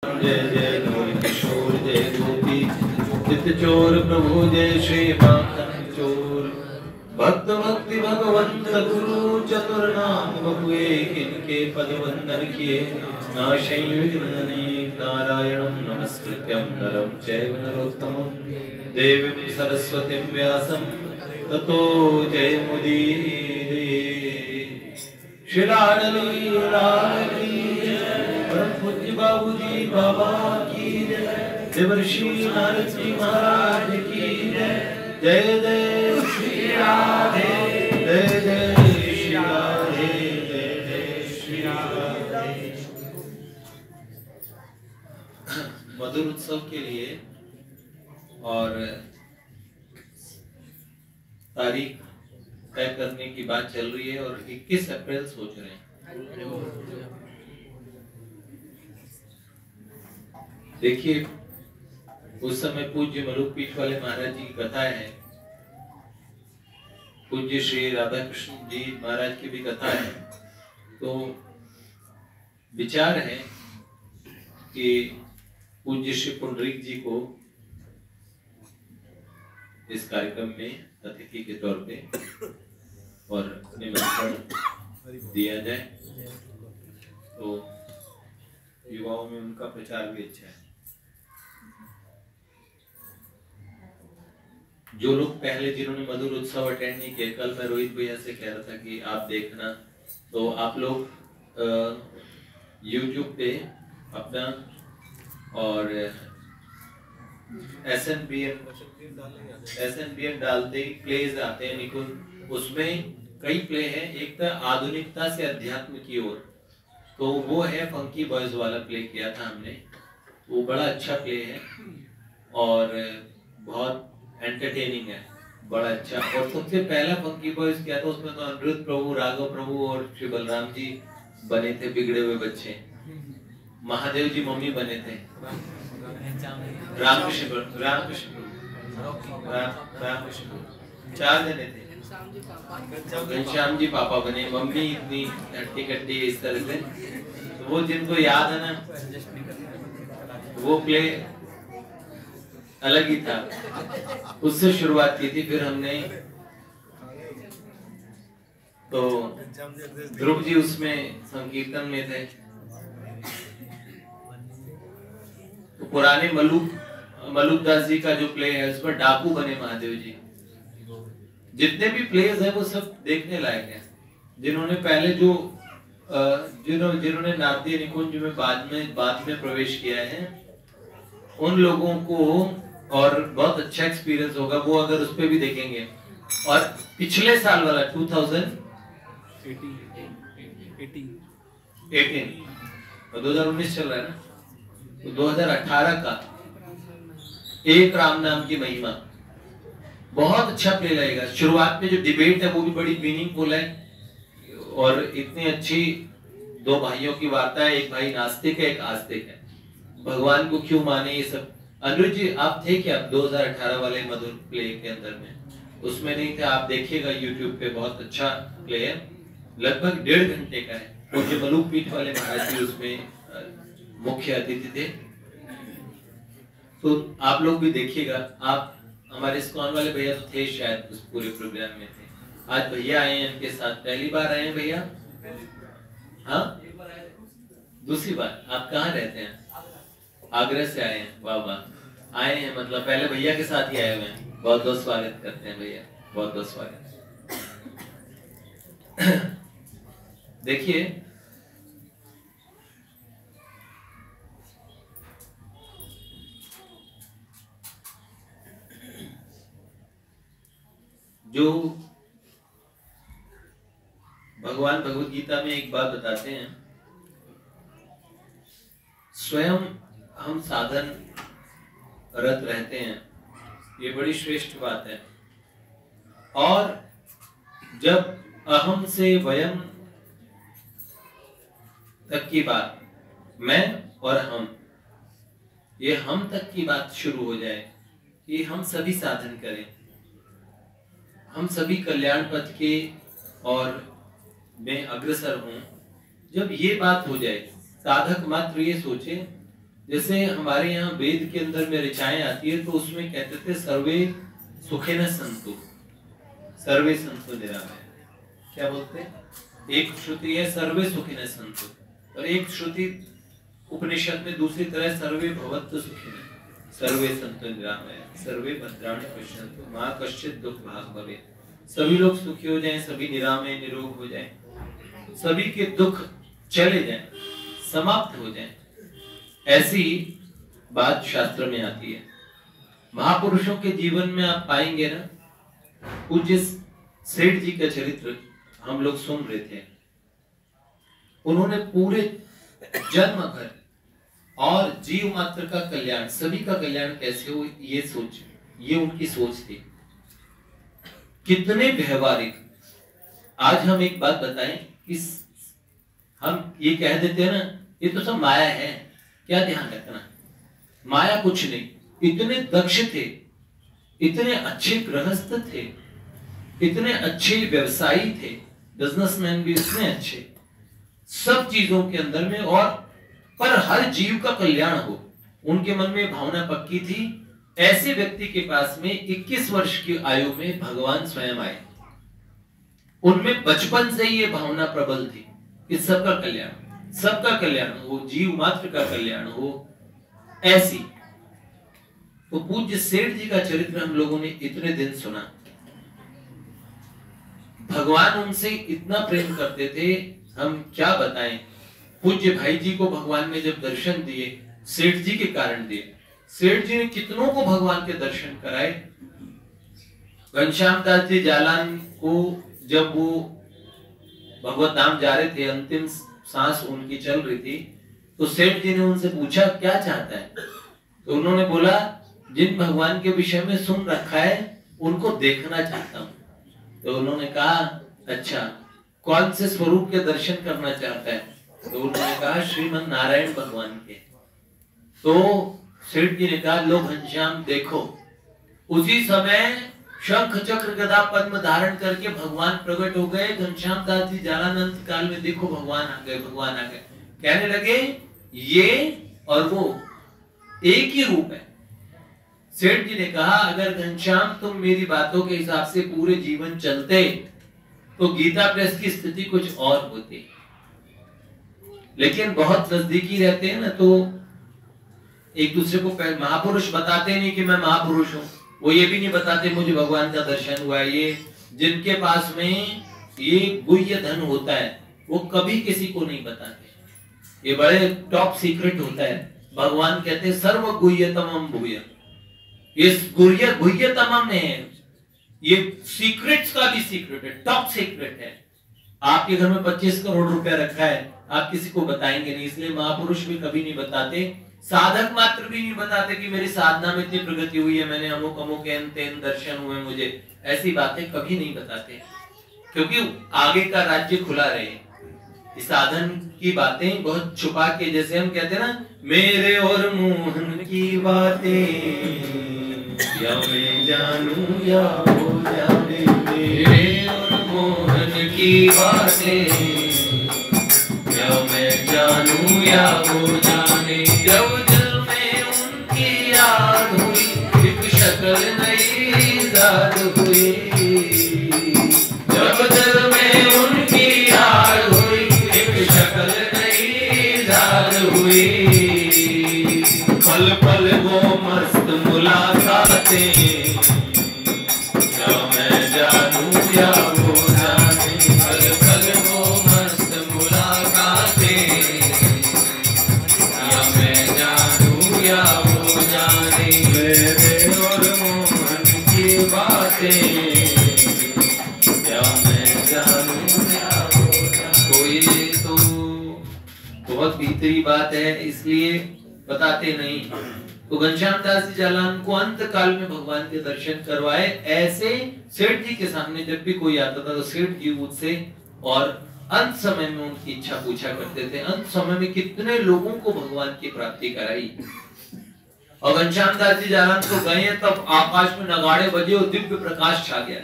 जय जय गौर किशोर जय गोपी चित चोर प्रभु जय श्री माखन चोर भक्त भक्ति भगवंत गुरु चतुर नाम बहुए इनके पद वंदन किए नाशै विघ्नानि नारायणं नमस्कृत्यं नरं चैव नरोत्तमं देवीं सरस्वतीं व्यासं ततो जयमुदीरये। श्री लाडली लाडली परम पूज्य बाबूजी बाबा की जय, देवर्षि नारद जी महाराज की जय। जय जय श्री राधे, जय जय श्री राधे, जय जय श्री राधे। मधुर उत्सव के लिए और तारीख तय करने की बात चल रही है और 21 अप्रैल सोच रहे हैं। देखिए उस समय पूज्य मलुक पीठ वाले महाराज जी की कथा है, पूज्य श्री राधा कृष्ण जी महाराज की भी कथा है। तो विचार है कि पूज्य श्री पुंडरीक जी को इस कार्यक्रम में अतिथि के तौर पे और निमंत्रण दिया जाए, तो युवाओं में उनका प्रचार भी अच्छा है। जो लोग पहले जिन्होंने मधुर उत्सव अटेंड नहीं किया, कल मैं रोहित भैया से कह रहा था कि आप देखना, तो आप लोग YouTube पे अपना और SNBN डालते ही प्लेज आते हैं निकुंज, उसमें कई प्ले हैं। एक तो आधुनिकता से अध्यात्म की ओर, तो वो है फंकी बॉयज वाला प्ले किया था हमने, वो बड़ा अच्छा प्ले है और बहुत एंटरटेनिंग है, बड़ा अच्छा। और सबसे पहला फंकी बॉयज किया था, उसमें तो अनिरुद्ध प्रभु, राघव प्रभु और श्री बलराम जी बने थे बिगड़े हुए बच्चे, महादेव जी मम्मी बने थे, रामकृष्ण चार जने थे, घनश्याम जी पापा बने, मम्मी इतनी हट्टी कट्टी इस तरह से। तो वो जिनको याद है ना, वो प्ले अलग ही था, उससे शुरुआत की थी। फिर हमने तो ध्रुव जी उसमें संकीर्तन में थे, तो पुराने मलुक दास जी का जो प्ले है उसमें डाकू बने महादेव जी। जितने भी प्लेस हैं वो सब देखने लायक हैं। जिन्होंने पहले जो जिन्होंने नारदीय निकुंज में बाद में प्रवेश किया है, उन लोगों को और बहुत अच्छा एक्सपीरियंस होगा वो अगर उस पे भी देखेंगे। और पिछले साल वाला 2018 और 2019 चल रहा है ना, तो 2018 का एक राम नाम की महिमा बहुत अच्छा प्ले लगेगा। शुरुआत में जो डिबेट है वो भी बड़ी मीनिंगफुल है और इतनी अच्छी दो भाइयों की वार्ता है, एक भाई नास्तिक है एक आस्तिक है, भगवान को क्यों माने ये सब। अनुज जी आप थे क्या 2018 वाले मधुर प्ले के अंदर में? उसमें नहीं थे, आप देखिएगा YouTube पे, बहुत अच्छा प्ले है, लगभग 1.5 घंटे का है। पूज्य मलुक पीठ वाले महाराज जी उसमें मुख्य अतिथि थे, तो आप लोग भी देखिएगा। आप हमारे इस्कॉन वाले भैया तो थे शायद उस पूरे प्रोग्राम में थे। आज भैया आए हैं इनके साथ, पहली बार आए हैं भैया? हाँ, दूसरी बार। आप कहाँ रहते हैं? आगरा से आए हैं? वाह वाह, आए हैं मतलब पहले भैया के साथ ही आए हुए हैं। बहुत बहुत स्वागत करते हैं भैया, बहुत बहुत स्वागत। देखिए जो भगवान भगवत गीता में एक बात बताते हैं, स्वयं हम साधन रत रहते हैं, ये बड़ी श्रेष्ठ बात है। और जब अहम से वयम तक की बात, मैं और हम, ये हम तक की बात शुरू हो जाए कि हम सभी साधन करें, हम सभी कल्याण पथ के और में अग्रसर हों। जब ये बात हो जाए, साधक मात्र ये सोचे जैसे हमारे यहाँ वेद के अंदर में ऋचाएं आती है तो उसमें कहते थे सर्वे सुखिन सन्तु, सर्वे सन्तु निरामय। क्या बोलते हैं? एक श्रुति है सर्वे सुखिन सन्तु, और एक श्रुति उपनिषद में दूसरी तरह सर्वे भवन्तु सुखिनः, सर्वे सन्तु निरामय, सर्वे भद्राणि पश्यन्तु मा कश्चित् दुःख भाग् भवेत्। सभी लोग सुखी हो जाएं, सभी निरामय निरोग हो जाएं, सभी के दुख चले जाएं, समाप्त हो जाएं, ऐसी बात शास्त्र में आती है। महापुरुषों के जीवन में आप पाएंगे ना, पूज्य सेठ जी का चरित्र हम लोग सुन रहे थे। उन्होंने पूरे जन्म भर और जीव मात्र का कल्याण, सभी का कल्याण कैसे हो, ये उनकी सोच थी। कितने व्यवहारिक। आज हम एक बात बताएं, हम ये कह देते हैं ना, ये तो सब माया है, क्या ध्यान रखना, माया कुछ नहीं। इतने दक्ष थे, इतने अच्छे गृहस्थ थे, इतने अच्छे व्यवसायी थे, बिजनेसमैन भी इतने अच्छे, सब चीजों के अंदर में, और पर हर जीव का कल्याण हो, उनके मन में भावना पक्की थी। ऐसे व्यक्ति के पास में 21 वर्ष की आयु में भगवान स्वयं आए। उनमें बचपन से ही ये भावना प्रबल थी कि सबका कल्याण हो, जीव मात्र का कल्याण हो, ऐसी। तो पूज्य सेठ जी का चरित्र हम लोगों ने इतने दिन सुना। भगवान उनसे इतना प्रेम करते थे, हम क्या बताएं। पूज्य भाई जी को भगवान ने जब दर्शन दिए, सेठ जी के कारण दिए। सेठ जी ने कितनों को भगवान के दर्शन कराए। घनश्याम दास जी जालान को जब वो भगवत धाम जा रहे थे, अंतिम सांस उनकी चल रही थी, तो सेठ जी ने उनसे पूछा क्या चाहता है। तो उन्होंने बोला जिन भगवान के विषय में सुन रखा है उनको देखना चाहता हूं। तो उन्होंने कहा अच्छा, कौन से स्वरूप के दर्शन करना चाहता है। तो उन्होंने कहा श्रीमन नारायण भगवान के। तो सेठ जी ने कहा लो घनश्याम देखो। उसी समय शंख चक्र गदा पद्म धारण करके भगवान प्रकट हो गए। घनश्याम दास जी जालानंद काल में देखो भगवान आ गए, भगवान आ गए। कहने लगे ये और वो एक ही रूप है। सेठ जी ने कहा अगर घनश्याम तुम मेरी बातों के हिसाब से पूरे जीवन चलते तो गीता प्रेस की स्थिति कुछ और होती, लेकिन बहुत नजदीकी रहते हैं ना, तो एक दूसरे को महापुरुष बताते नहीं कि मैं महापुरुष हूं। वो ये भी नहीं बताते मुझे भगवान का दर्शन हुआ है। ये जिनके पास में ये गुह्य धन होता है वो कभी किसी को नहीं बताते, ये बड़े टॉप सीक्रेट होता है। भगवान कहते हैं सर्व गुह्यतमम भूय, इस गुह्यतमम में ये सीक्रेट्स का भी सीक्रेट है, टॉप सीक्रेट है। आपके घर में 25 करोड़ रुपया रखा है, आप किसी को बताएंगे नहीं, इसलिए महापुरुष भी कभी नहीं बताते, साधक मात्र भी नहीं बताते कि मेरी साधना में इतनी प्रगति हुई है, मैंने अमुक अमुक एन तेन दर्शन हुए मुझे, ऐसी बातें कभी नहीं बताते, क्योंकि आगे का राज्य खुला रहे। साधन की बातें बहुत छुपा के, जैसे हम कहते हैं ना मेरे और मोहन की बातें या मैं जानूं या वो जाने, मेरे और मोहन की बातें या मैं जानूं या वो जाने। जब दिल में उनकी याद हुई एक शक्ल नई जाद हुई, जब दिल में उनकी याद हुई एक शक्ल नई जाद हुई। पल पल वो मस्त मुलाकातें या मैं जानूं या वो जाने, पल पल वो मस्त मुलाकातें या मैं जानूं या वो जाने। मेरे और मोहन की बातें या मैं जानूं या वो जाने। कोई तो बहुत भीतरी बात है, इसलिए बताते नहीं। तो घनश्याम दास जी जालान को अंत काल में भगवान के दर्शन करवाए। ऐसे सेठ जी के सामने जब भी कोई आता था तो सेठ जी मुझसे और अंत समय में उनकी इच्छा पूछा करते थे। अंत समय में कितने लोगों को भगवान की प्राप्ति कराई। और घनश्याम दास जी जालान तो गए तब आकाश में नगाड़े बजे और दिव्य प्रकाश छा गया।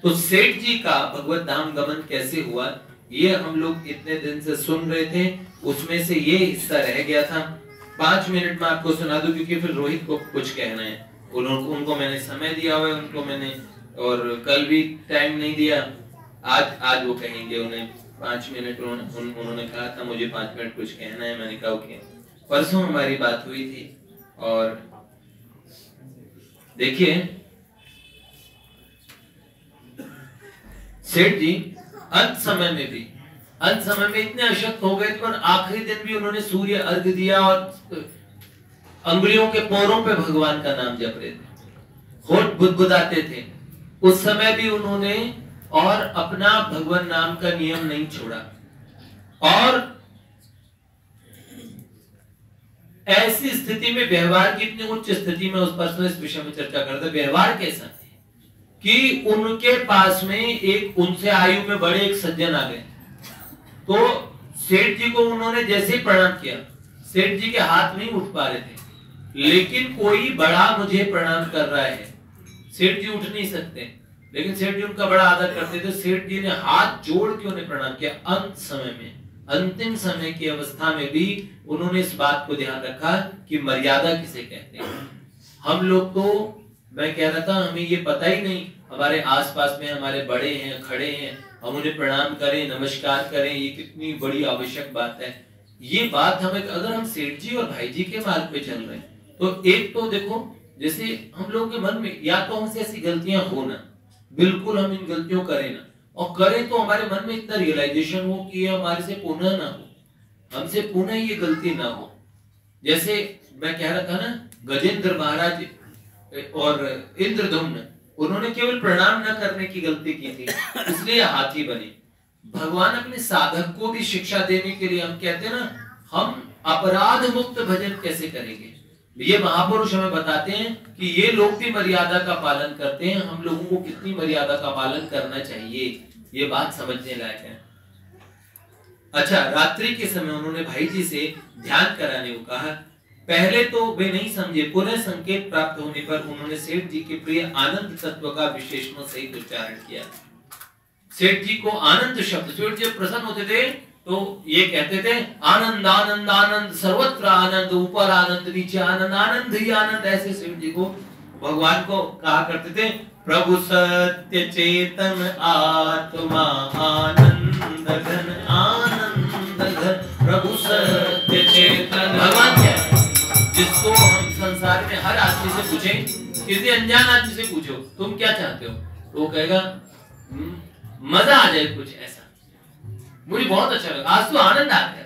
तो सेठ जी का भगवत धाम गमन कैसे हुआ ये हम लोग इतने दिन से सुन रहे थे, उसमें से ये हिस्सा रह गया था। 5 मिनट में आपको सुना दूं, क्योंकि फिर रोहित को कुछ कहना है। उनको मैंने समय दिया हुआ है, उनको मैंने और कल भी टाइम नहीं दिया, आज वो कहेंगे। उन्हें 5 मिनट उन्होंने कहा था मुझे 5 मिनट कुछ कहना है। मैंने कहा ओके। परसों हमारी बात हुई थी और देखिए सेठ जी अंत समय में इतने अशक्त हो गए, पर आखिरी दिन भी उन्होंने सूर्य अर्घ दिया और अंगुलियों के पोरों पे भगवान का नाम जप रहे थे, होठ बुदबुदाते थे। उस समय भी उन्होंने और अपना भगवान नाम का नियम नहीं छोड़ा। और ऐसी स्थिति में व्यवहार की इतनी उच्च स्थिति में, उस परसों इस विषय में चर्चा करते, व्यवहार कैसा कि उनके पास में एक उनसे आयु में बड़े एक सज्जन आ गए। तो सेठ जी को उन्होंने जैसे प्रणाम किया, सेठ जी के हाथ नहीं उठ पा रहे थे, लेकिन कोई बड़ा मुझे प्रणाम कर रहा है। सेठ जी उठ नहीं सकते, लेकिन सेठ जी उनका बड़ा आदर करते थे। सेठ जी ने हाथ जोड़ के उन्हें प्रणाम किया। अंत समय में, अंतिम समय की अवस्था में भी उन्होंने इस बात को ध्यान रखा कि मर्यादा किसे कहते हैं। हम लोग तो, मैं कह रहा था, हमें ये पता ही नहीं, हमारे आसपास में हमारे बड़े हैं, खड़े हैं, हम उन्हें प्रणाम करें, नमस्कार करें, ये कितनी बड़ी आवश्यक बात है। ये बात हमें, अगर हम सेठ जी और भाई जी के मार्ग पे चल रहे हैं, तो एक तो देखो, जैसे हम लोगों के मन में या तो हमसे ऐसी गलतियां हो ना, बिल्कुल हम इन गलतियों करें ना, और करें तो हमारे मन में इतना रियलाइजेशन हो कि हमारे से पुनः ना हो, हमसे पुनः ये गलती ना हो। जैसे मैं कह रहा था ना, गजेंद्र महाराज और इंद्रधुम्न, उन्होंने केवल प्रणाम न करने की गलती की थी, इसलिए हाथी बने। भगवान अपने साधक को भी शिक्षा देने के लिए, हम कहते हैं ना, हम अपराध मुक्त भजन कैसे करेंगे, ये महापुरुष हमें बताते हैं कि ये लोग भी मर्यादा का पालन करते हैं, हम लोगों को कितनी मर्यादा का पालन करना चाहिए, ये बात समझने लायक है। अच्छा, रात्रि के समय उन्होंने भाई जी से ध्यान कराने को कहा। पहले तो वे नहीं समझे, पुनः संकेत प्राप्त होने पर उन्होंने सेठ जी के प्रिय आनंद तत्व का विशेषणों सहित उच्चारण किया। सेठ जी को आनंद शब्द, सेठ जी प्रसन्न होते थे तो ये कहते थे, आनंद आनंद आनंद, सर्वत्र आनंद, ऊपर आनंद, नीचे आनंद, आनंद ही आनंद। ऐसे सेठ जी को, भगवान को कहा करते थे, प्रभु सत्य चेतन आत्मा आनंद घन, आनंद घन, प्रभु सत्य चेतन। भगवान क्या है, जिसको हम संसार में हर आदमी से पूछें, किसी अनजान आदमी से पूछो तुम क्या चाहते हो, तो वो कहेगा मजा आ जाए कुछ ऐसा, मुझे बहुत अच्छा लगा, आज तो आनंद आ गया।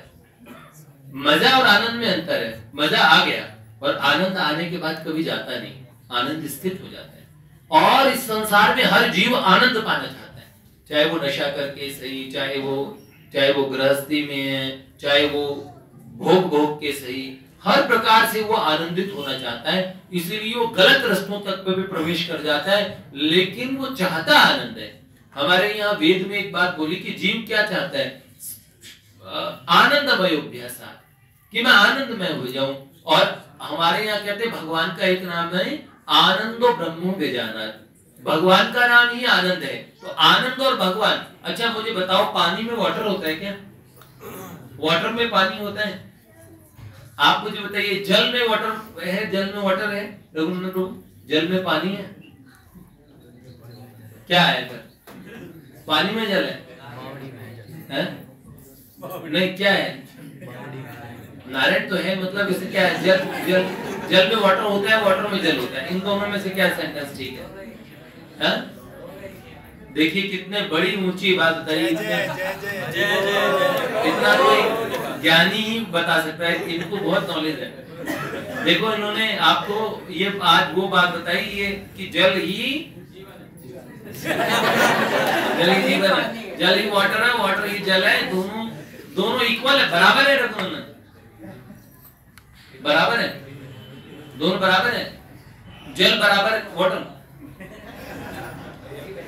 मजा और आनंद में अंतर है, मजा आ गया और आनंद आने के बाद कभी जाता नहीं, आनंद स्थित हो जाता है। और इस संसार में हर जीव आनंद पाना चाहता है, चाहे वो नशा करके सही, चाहे वो गृहस्थी में है, चाहे वो भोग के सही, हर प्रकार से वो आनंदित होना चाहता है। इसीलिए वो गलत रस्तों तक पे भी प्रवेश कर जाता है, लेकिन वो चाहता आनंद है। हमारे यहाँ वेद में एक बात बोली कि जीव क्या चाहता है, आनंदमय अभ्यासात, कि मैं आनंदमय हो जाऊं। और हमारे यहाँ कहते हैं भगवान का एक नाम है आनंदो ब्रह्मो बेजानात, भगवान का नाम ही आनंद है। तो आनंद और भगवान। अच्छा मुझे बताओ, पानी में वाटर होता है क्या? वाटर में पानी होता है? आप मुझे बताइए, जल में वाटर है? जल में वाटर है रघुनंदन प्रभु? जल में पानी है? क्या है फिर? पानी में जल है? नहीं, क्या है? नारायण तो है, मतलब इसे क्या है? जल में वाटर होता है, वाटर में जल होता है, इन दोनों में से क्या सेंटेंस ठीक है? देखिए कितने बड़ी ऊंची बात बताई, इतना कोई ज्ञानी ही बता सकता है, इनको बहुत नॉलेज है। देखो इन्होंने आपको ये आज वो बात बताई ये कि जल ही जीवन है, जल ही वाटर है, वाटर ही जल है, दोनों इक्वल है, बराबर है। रघुनंदन बराबर है, दोनों बराबर है, जल बराबर है वाटर,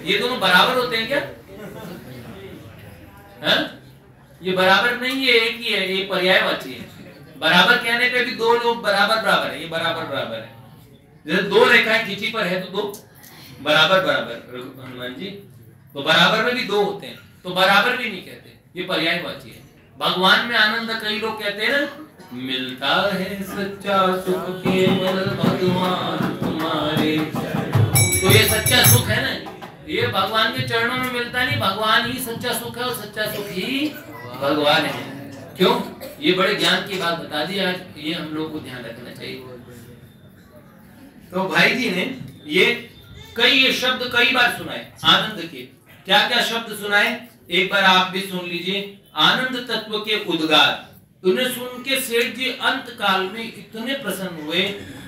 ये दोनों बराबर होते हैं क्या? है? ये बराबर नहीं है, एक ही है, ये पर्यायवाची है। बराबर कहने पे भी दो लोग बराबर है, ये बराबर है। जैसे दो रेखाएं खींची पर है तो दो बराबर हनुमान जी, तो बराबर में भी दो होते हैं, तो बराबर भी नहीं कहते, ये पर्यायवाची है। भगवान में आनंद कई लोग कहते हैं ना मिलता है सच्चा सुख केवल भगवान तुम्हारे। तो ये सच्चा सुख है ना, ये भगवान के चरणों में मिलता नहीं, भगवान ही सच्चा सुख है और सच्चा सुख ही भगवान है। क्यों? ये बड़े ज्ञान की बात बता दी आज, ये हम लोग को ध्यान रखना चाहिए। तो भाई जी ने ये शब्द कई बार सुनाए आनंद के। क्या क्या शब्द सुनाए एक बार आप भी सुन लीजिए। आनंद तत्व के उद्गार, उन्हें सुन के सेठ जी अंत काल में इतने प्रसन्न हुए,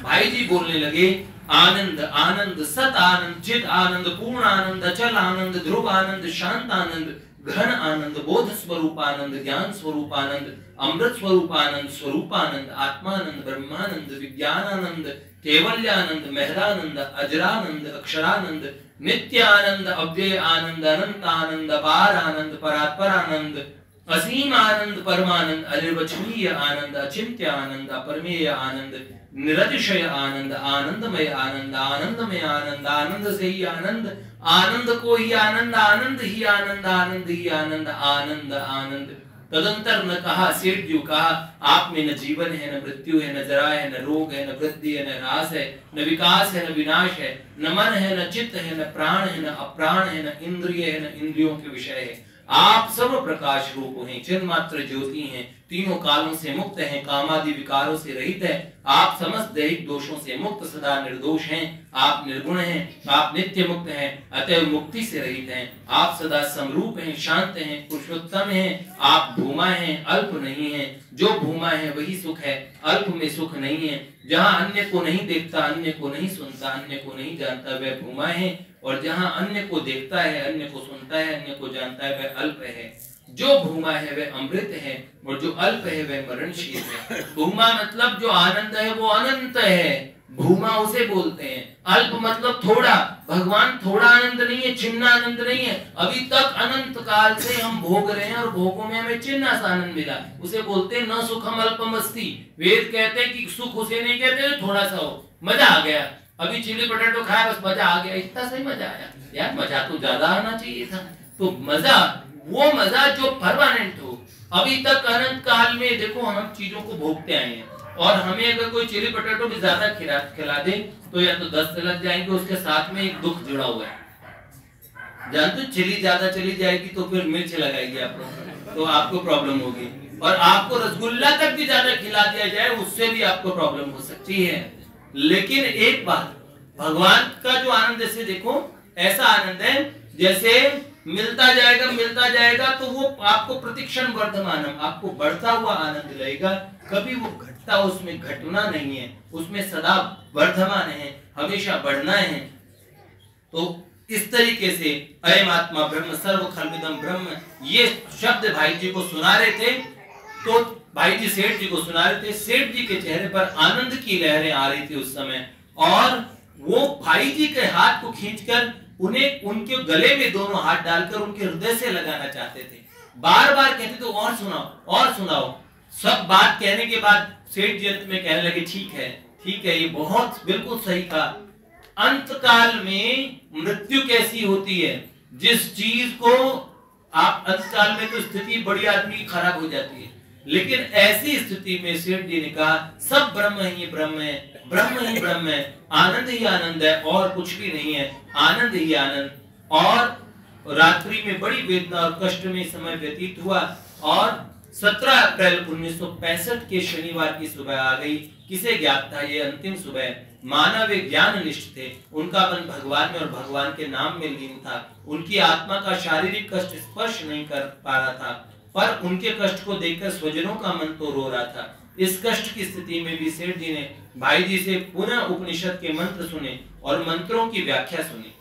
भाई जी बोलने लगे आनंद आनंद सत आनंद चिद आनंद पूर्ण आनंद अचल आनंद ध्रुव आनंद शांत आनंद घन आनंद बोध स्वरूप आनंद ज्ञान स्वरूप आनंद अमृत स्वरूप आनंद स्वरूपानंद आत्मानंद ब्रह्मानंद विज्ञानानंद केवल्यानंद महदानंद अजरानंद अक्षरानंद नित्य आनंद अव्यय आनंद अनंत आनंद अपार आनंद परात्पर आनंद असीम आनंद परमानंद अनिर्वचनीय आनंद अचिंत्य आनंद अपरमेय आनंद निरतिशय आनंद आनंदमय आनंद आनंदमय आनंद आनंद से ही आनंद आनंद को ही आनंद आनंद ही आनंद आनंद ही आनंद आनंद आनंद। तदंतर न कहा सेठ जी कहा आप में न जीवन है न मृत्यु है न जरा है न रोग है न वृद्धि है न ह्रास है न विकास है न विनाश है न मन है न चित्त है न प्राण है न अप्राण है न इंद्रिय है न इंद्रियों के विषय है। आप सर्व प्रकाश रूप हैं, चिन्मात्र ज्योति हैं, तीनों कालों से मुक्त हैं, कामादि विकारों से रहित है। आप समस्त दैहिक दोषों से मुक्त सदा निर्दोष हैं। आप निर्गुण हैं, आप नित्य मुक्त हैं, अतएव मुक्ति से रहित हैं। आप सदा समरूप हैं, शांत हैं, पुरुषोत्तम हैं। आप भूमा हैं, अल्प नहीं हैं। जो भूमा है वही सुख है, अल्प में सुख नहीं है। जहाँ अन्य को नहीं देखता, अन्य को नहीं सुनता, अन्य को नहीं जानता, वह भूमा है। और जहाँ अन्य को देखता है, अन्य को सुनता है, अन्य को जानता है, वह अल्प है। जो भूमा है वह अमृत है और जो अल्प है वह मरणशील है। भूमा मतलब जो आनंद है वो अनंत है, भूमा उसे बोलते हैं। अल्प मतलब थोड़ा, भगवान थोड़ा आनंद नहीं है, छिन्न आनंद नहीं है। अभी तक अनंत काल से हम भोग रहे हैं और भोगों में हमें छिन्न सा आनंद मिला, उसे बोलते हैं न सुखम अल्पमस्ति। वेद कहते हैं कि सुख उसे नहीं कहते थोड़ा सा हो, मजा आ गया, अभी चिली पोटैटो खाया बस मजा आ गया, इतना सही मजा आया यार, मजा तो ज्यादा आना चाहिए था। तो मजा, वो मजा जो परमानेंट हो। अभी तक अनंत काल में देखो हम चीजों को भोगते आए हैं और हमें अगर कोई चिली पोटैटो भी ज्यादा खिला दे तो या तो 10 लग जाएंगे, उसके साथ में एक दुख जुड़ा हुआ है। जानते चिली ज्यादा चली जाएगी तो फिर मिर्च लगाएगी आप लोग, तो आपको प्रॉब्लम होगी। और आपको रसगुल्ला तक भी ज्यादा खिला दिया जाए उससे भी आपको प्रॉब्लम हो सकती है। लेकिन एक बात, भगवान का जो आनंद से देखो ऐसा आनंद है जैसे मिलता जाएगा तो वो आपको प्रतिक्षण वर्धमानम, आपको बढ़ता हुआ आनंद लगेगा। कभी वो घटता, उसमें घटना नहीं है, उसमें सदा वर्धमान है, हमेशा बढ़ना है। तो इस तरीके से अयम आत्मा ब्रह्म सर्व खल्विदम ब्रह्म, ये शब्द भाई जी को सुना रहे थे। तो भाई जी सेठ जी को सुना रहे थे, सेठ जी के चेहरे पर आनंद की लहरें आ रही थी उस समय, और वो भाई जी के हाथ को खींचकर उन्हें उनके गले में दोनों हाथ डालकर उनके हृदय से लगाना चाहते थे। बार बार कहते थे और सुनाओ और सुनाओ। सब बात कहने के बाद सेठ जी अंत में कहने लगे ठीक है, ये बहुत बिल्कुल सही कहा। अंत काल में मृत्यु कैसी होती है, जिस चीज को आप अंत काल में तो स्थिति बड़ी आदमी की खराब हो जाती है, लेकिन ऐसी स्थिति में सेठ जी ने कहा सब ब्रह्म ही ब्रह्म है, ब्रह्म ही ब्रह्म है, आनंद ही आनंद है और कुछ भी नहीं है, आनंद ही आनंद। और रात्रि में बड़ी वेदना और कष्ट में समय व्यतीत हुआ और 17 अप्रैल 1965 के शनिवार की सुबह आ गई। किसे ज्ञात था ये अंतिम सुबह। मानव ज्ञान निष्ठ थे, उनका मन भगवान में और भगवान के नाम में लीन था। उनकी आत्मा का शारीरिक कष्ट स्पर्श नहीं कर पा रहा था, पर उनके कष्ट को देखकर स्वजनों का मन तो रो रहा था। इस कष्ट की स्थिति में भी सेठ जी ने भाई जी से पुनः उपनिषद के मंत्र सुने और मंत्रों की व्याख्या सुनी।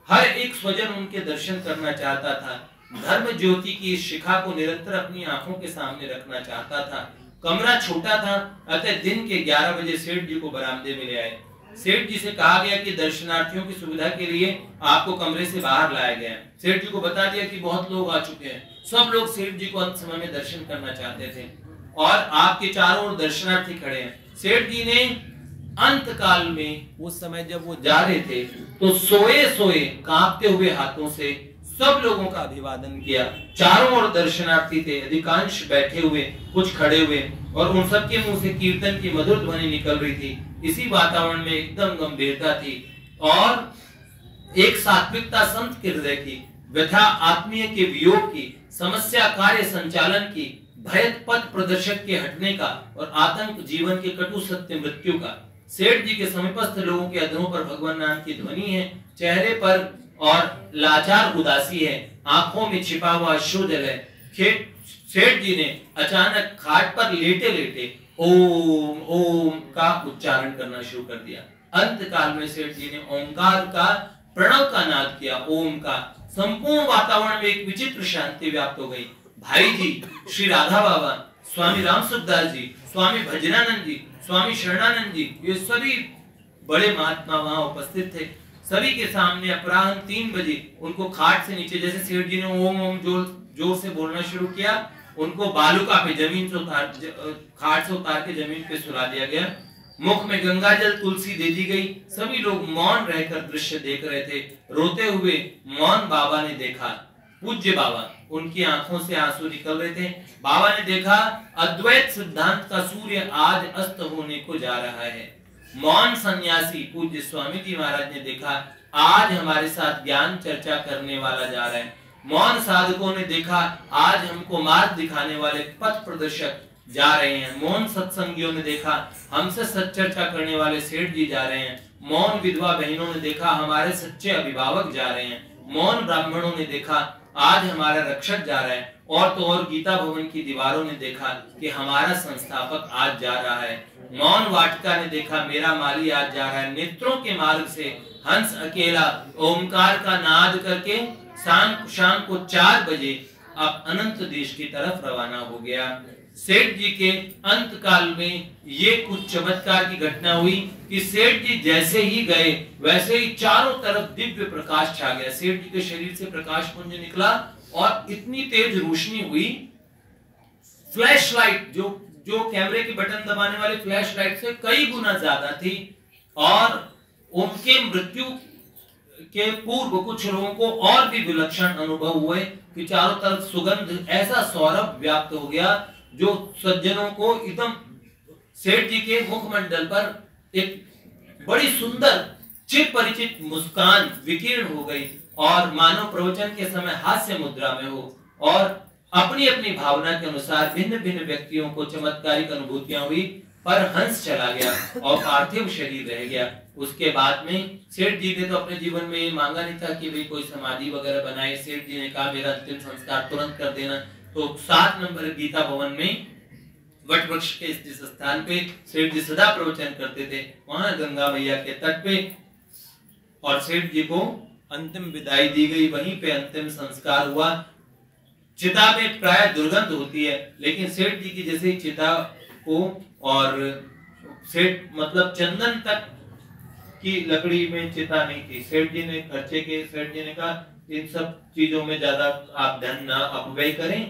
हर एक स्वजन उनके दर्शन करना चाहता था। धर्म ज्योति की इस शिखा को निरंतर अपनी आंखों के सामने रखना चाहता था। कमरा छोटा था, अतः दिन के 11 बजे सेठ जी को बरामदे में ले आए। सेठ जी से कहा गया कि दर्शनार्थियों की सुविधा के लिए आपको कमरे से बाहर लाया गया। सेठ जी को बता दिया कि बहुत लोग आ चुके हैं। सब लोग सेठ जी को अंत समय में दर्शन करना चाहते थे और आपके चारों ओर दर्शनार्थी खड़े हैं। सेठ जी ने अंत काल में उस समय जब वो जा रहे थे तो सोए सोए कांपते हुए हाथों से सब लोगों का अभिवादन किया। चारों ओर दर्शनार्थी थे, अधिकांश बैठे हुए, कुछ खड़े हुए, और उन सबके मुंह से कीर्तन की मधुर ध्वनि निकल रही थी। इसी वातावरण में एकदम गंभीरता थी और एक सात्विकता, संत के हृदय की व्यथा, आत्मीय के वियोग की, समस्या कार्य संचालन की, भय पथ प्रदर्शक के हटने का और आतंक जीवन के कटु सत्य मृत्यु का। सेठ जी के समीपस्थ लोगों के अधरों पर भगवान नाम की ध्वनि है, चेहरे पर और लाचार उदासी है, आंखों में छिपा हुआ अश्रुजल है। सेठ जी ने अचानक खाट पर लेटे लेटे ओम ओम का उच्चारण करना शुरू कर दिया। अंत काल में सेठ जी ने ओंकार का, प्रणव का नाद किया, ओम का। संपूर्ण वातावरण में एक विचित्र शांति व्याप्त हो गई। भाई जी, श्री राधा बाबा, स्वामी राम सुखदास जी, स्वामी भजनानंद जी, स्वामी शरणानंद जी, ये सभी बड़े महात्मा वहां उपस्थित थे। सभी के सामने अपराह्न 3 बजे उनको खाट से नीचे, जैसे सेठ जी ने ओम ओम जोर से बोलना शुरू किया, उनको बालुका पे जमीन से उतार, खाट से उतार के जमीन पे सुला दिया गया। मुख में गंगा जल तुलसी दे दी गई। सभी लोग मौन रहकर दृश्य देख रहे थे। रोते हुए मौन बाबा ने देखा, पूज्य बाबा, उनकी आंखों से आंसू निकल रहे थे। बाबा ने देखा अद्वैत सिद्धांत का सूर्य आज अस्त होने को जा रहा है। मौन सन्यासी पूज्य स्वामी जी महाराज ने देखा आज हमारे साथ ज्ञान चर्चा करने वाला जा रहा है। मौन साधकों ने देखा आज हमको मार्ग दिखाने वाले पथ प्रदर्शक जा रहे हैं। मौन सत्संगियों ने देखा हमसे सच्चर्चा करने वाले सेठ जी जा रहे हैं। मौन विधवा बहनों ने देखा हमारे सच्चे अभिभावक जा रहे हैं। मौन ब्राह्मणों ने देखा आज हमारा रक्षक जा रहा है। और तो और गीता भवन की दीवारों ने देखा कि हमारा संस्थापक आज जा रहा है। मौन वाटिका ने देखा मेरा माली आज जा रहा है। नेत्रों के मार्ग से हंस अकेला ओमकार का नाद करके शाम को 4 बजे अब अनंत देश की तरफ रवाना हो गया। सेठ जी के अंत काल में ये कुछ चमत्कार की घटना हुई कि सेठ जी जैसे ही गए वैसे ही चारों तरफ दिव्य प्रकाश छा गया। सेठ जी के शरीर से प्रकाश पुंज निकला और इतनी तेज रोशनी हुई, फ्लैश लाइट जो कैमरे की बटन दबाने वाली फ्लैश लाइट से कई गुना ज्यादा थी। और उनके मृत्यु के पूर्व कुछ लोगों को और भी विलक्षण अनुभव हुए कि चारों तरफ सुगंध, ऐसा सौरभ व्याप्त हो गया जो सज्जनों को एकदम, सेठ जी के मुखमंडल पर एक बड़ी सुंदर चिर परिचित मुस्कान विकीर्ण हो गई और मानव प्रवचन के समय हास्य मुद्रा में हो और अपनी अपनी भावना के अनुसार भिन्न भिन्न व्यक्तियों को चमत्कारिक अनुभूतियां हुई, पर हंस चला गया और पार्थिव शरीर रह गया। उसके बाद में सेठ जी ने तो अपने जीवन में ये मांगा नहीं था कि भाई कोई समाधि वगैरह बनाए। सेठ जी ने कहा मेरा अंतिम संस्कार तुरंत कर देना। तो 7 नंबर गीता भवन में वट वृक्ष के जिस स्थान पे सेठ जी सदा प्रवचन करते थे, वहां गंगा मैया के तट पे, और सेठ जी को अंतिम विदाई दी गई। वहीं पे अंतिम संस्कार हुआ। चिता में प्राय दुर्गंध होती है, लेकिन सेठ जी की जैसे ही चिता को, और सेठ मतलब चंदन तक की लकड़ी में चिता नहीं थी। सेठ जी ने खर्चे के, सेठ जी ने कहा इन सब चीजों में ज्यादा आप धन ना अपव्यय करें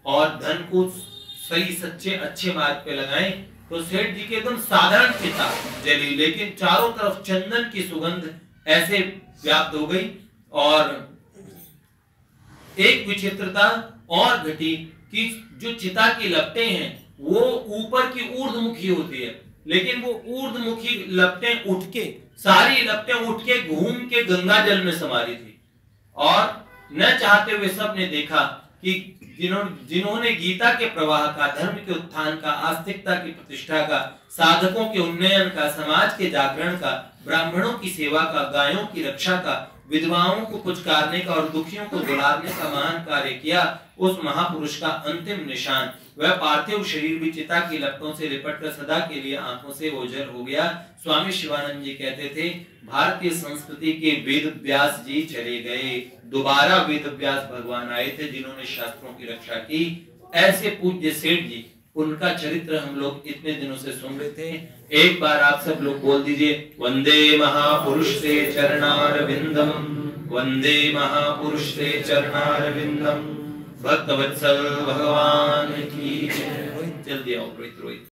और धन को सही सच्चे अच्छे मार्ग पे लगाएं। तो सेठ जी के एकदम साधारण चिता जली, लेकिन चारों तरफ चंदन की सुगंध ऐसे व्याप्त हो गई। और एक विचित्रता और घटी कि जो चिता की लपटें हैं वो ऊपर की ऊर्ध्वमुखी होती है, लेकिन वो ऊर्ध्वमुखी लपटें उठ के, सारी लपटें उठ के घूम के गंगा जल में समा रही थी। और न चाहते हुए सब ने देखा कि जिन्होंने गीता के प्रवाह का, धर्म के उत्थान का, आस्तिकता की प्रतिष्ठा का, साधकों के उन्नयन का, समाज के जागरण का, ब्राह्मणों की सेवा का, गायों की रक्षा का, विधवाओं को पुचकारने का और दुखियों को दुलारने का महान कार्य किया, उस महापुरुष का अंतिम निशान वह पार्थिव शरीर भी चिता की लपटों से लिपटकर सदा के लिए आंखों से ओझल हो गया। स्वामी शिवानंद जी कहते थे भारतीय संस्कृति के वेद व्यास जी चले गए, दोबारा वेद व्यास भगवान आए थे जिन्होंने शास्त्रों की रक्षा की। ऐसे पूज्य सेठ जी, उनका चरित्र हम लोग इतने दिनों से सुन रहे थे। एक बार आप सब लोग बोल दीजिए, वंदे महापुरुष से चरणारविंदम, वंदे महापुरुष से चरणारविंदम, भक्तवत्सल भगवान की जय। जल्दी आओ रोहित।